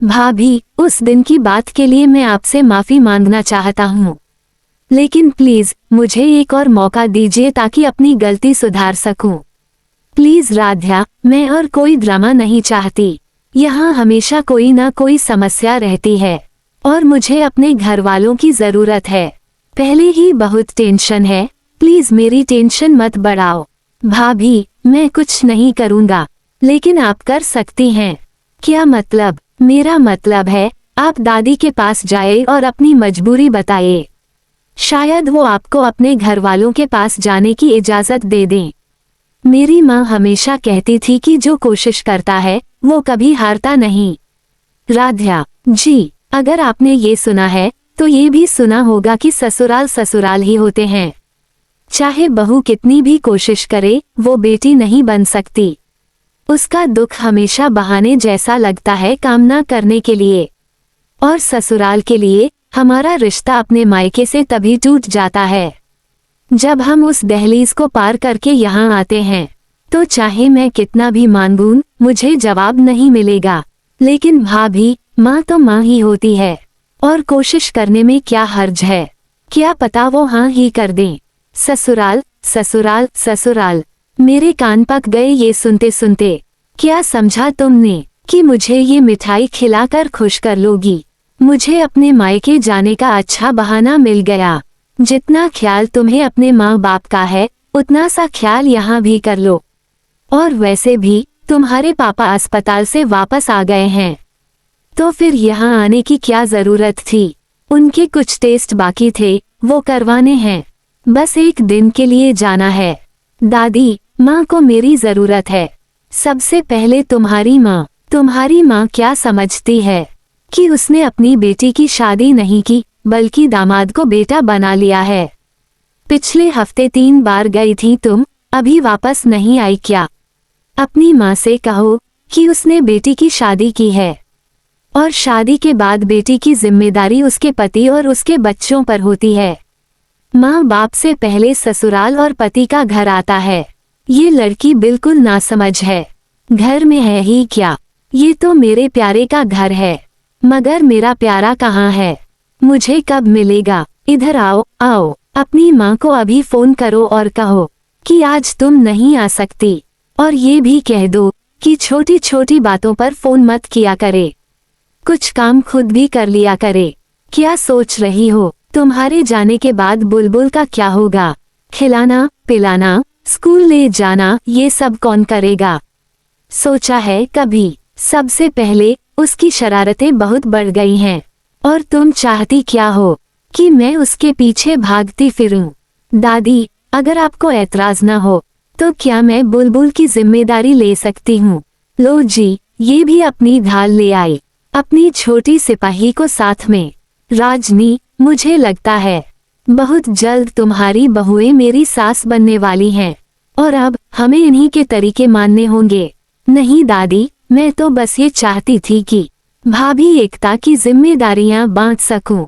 भाभी, उस दिन की बात के लिए मैं आपसे माफी मांगना चाहता हूँ, लेकिन प्लीज मुझे एक और मौका दीजिए ताकि अपनी गलती सुधार सकूं। प्लीज राध्या, मैं और कोई ड्रामा नहीं चाहती। यहाँ हमेशा कोई ना कोई समस्या रहती है और मुझे अपने घर वालों की जरूरत है। पहले ही बहुत टेंशन है, प्लीज मेरी टेंशन मत बढ़ाओ। भाभी, मैं कुछ नहीं करूँगा, लेकिन आप कर सकती हैं। क्या मतलब? मेरा मतलब है आप दादी के पास जाए और अपनी मजबूरी बताइए। शायद वो आपको अपने घर वालों के पास जाने की इजाजत दे दें। मेरी माँ हमेशा कहती थी कि जो कोशिश करता है वो कभी हारता नहीं। राध्या जी, अगर आपने ये सुना है तो ये भी सुना होगा कि ससुराल ससुराल ही होते हैं। चाहे बहू कितनी भी कोशिश करे वो बेटी नहीं बन सकती। उसका दुख हमेशा बहाने जैसा लगता है काम ना करने के लिए। और ससुराल के लिए हमारा रिश्ता अपने मायके से तभी टूट जाता है जब हम उस दहलीज को पार करके यहाँ आते हैं। तो चाहे मैं कितना भी मांगूं, मुझे जवाब नहीं मिलेगा। लेकिन भाभी, माँ तो माँ ही होती है और कोशिश करने में क्या हर्ज है? क्या पता वो हाँ ही कर दें। ससुराल ससुराल ससुराल, मेरे कान पक गए ये सुनते सुनते। क्या समझा तुमने कि मुझे ये मिठाई खिलाकर खुश कर लोगी? मुझे अपने मायके जाने का अच्छा बहाना मिल गया। जितना ख्याल तुम्हें अपने माँ बाप का है उतना सा ख्याल यहाँ भी कर लो। और वैसे भी तुम्हारे पापा अस्पताल से वापस आ गए हैं, तो फिर यहाँ आने की क्या जरूरत थी? उनके कुछ टेस्ट बाकी थे, वो करवाने हैं। बस एक दिन के लिए जाना है। दादी, माँ को मेरी जरूरत है। सबसे पहले तुम्हारी माँ क्या समझती है कि उसने अपनी बेटी की शादी नहीं की बल्कि दामाद को बेटा बना लिया है। पिछले हफ्ते 3 बार गई थी तुम, अभी वापस नहीं आई क्या? अपनी माँ से कहो कि उसने बेटी की शादी की है और शादी के बाद बेटी की जिम्मेदारी उसके पति और उसके बच्चों पर होती है। माँ बाप से पहले ससुराल और पति का घर आता है। ये लड़की बिल्कुल नासमझ है। घर में है ही क्या? ये तो मेरे प्यारे का घर है, मगर मेरा प्यारा कहाँ है? मुझे कब मिलेगा? इधर आओ आओ। अपनी माँ को अभी फोन करो और कहो कि आज तुम नहीं आ सकती, और ये भी कह दो कि छोटी छोटी बातों पर फोन मत किया करे, कुछ काम खुद भी कर लिया करे। क्या सोच रही हो? तुम्हारे जाने के बाद बुलबुल का क्या होगा? खिलाना पिलाना, स्कूल ले जाना, ये सब कौन करेगा? सोचा है कभी? सबसे पहले उसकी शरारतें बहुत बढ़ गई हैं और तुम चाहती क्या हो कि मैं उसके पीछे भागती फिरूं? दादी, अगर आपको ऐतराज ना हो तो क्या मैं बुलबुल की जिम्मेदारी ले सकती हूँ? लो जी, ये भी अपनी ढाल ले आई, अपनी छोटी सिपाही को साथ में। राजनी, मुझे लगता है बहुत जल्द तुम्हारी बहुएं मेरी सास बनने वाली हैं और अब हमें इन्हीं के तरीके मानने होंगे। नहीं दादी, मैं तो बस ये चाहती थी कि भाभी एकता की जिम्मेदारियां बांट सकूं।